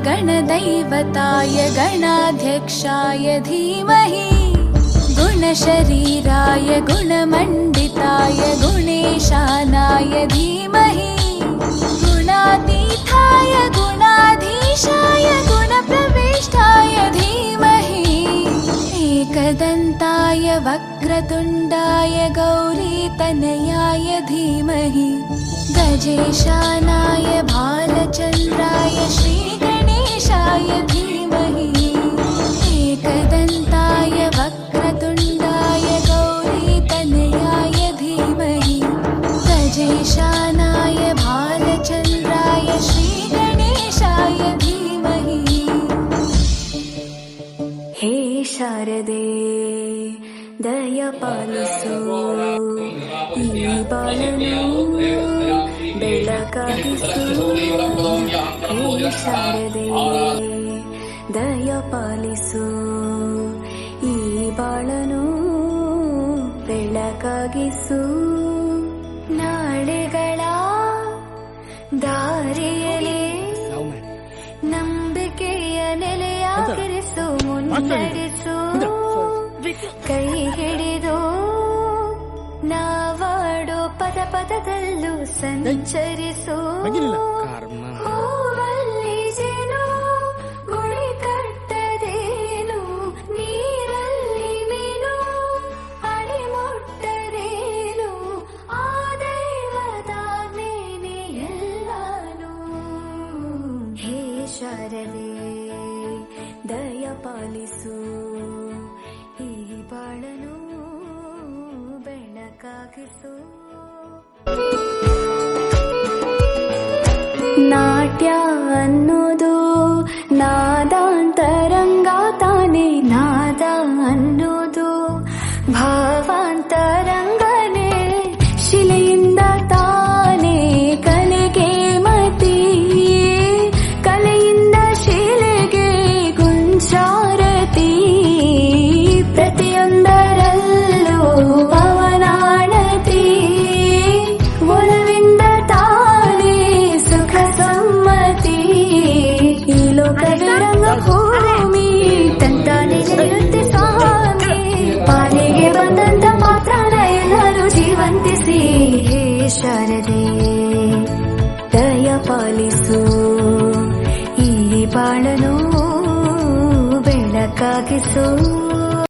गणदैवताय गणाध्यक्षाय धीमहि गुणशरीराय गुणमण्डिताय गुणेशानाय धीमहि गुणातीताय गुणाधीशाय गुणप्रविष्टाय धीमहि एकदन्ताय वक्रतुण्डाय गौरीतनयाय धीमहि गजेशानाय भालचन्द्राय श्रीगणेशाय धीमहि एकदन्ताय वक्रतुण्डाय गौरीतनयाय धीमहि गजेशानाय भालचन्द्राय श्रीगणेशाय धीमहि। हे शारदे दय पालिसु ಈ ಬಾಳನು ಬೆಳಕಾಗಿಸು ಹೇ ಶಾರದೆ ದಯ ಪಾಲಿಸು ಈ ಬಾಳನು ಬೆಳಕಾಗಿಸು ನಾಳೆಗಳ ದಾರಿಯಲ್ಲಿ ನಂಬಿಕೆಯ ನೆಲೆಯಾಗಿರಿಸು ಮುನ್ನಡೆಸು ಕೈ ಹಿಡಿದು ನಾವಾಡೋ ಪದ ಪದದಲ್ಲೂ ಸಂಚರಿಸು ಹೂವಲ್ಲಿ ಜೇನು ಗುಳಿ ಕಟ್ಟದೇನು ನೀರಲ್ಲಿ ಮೀನು ಅಡಿ ಮುಟ್ಟರೇನು ಆ ದೈವದಾಜ್ಞೆನೇ ಎಲ್ಲಾನು ಹೇ ಶಾರದೆ ದಯ ಪಾಲಿಸು ಈ ಬಾಳನು ಬೆಳಕಾಗಿಸು ನಾಟ್ಯ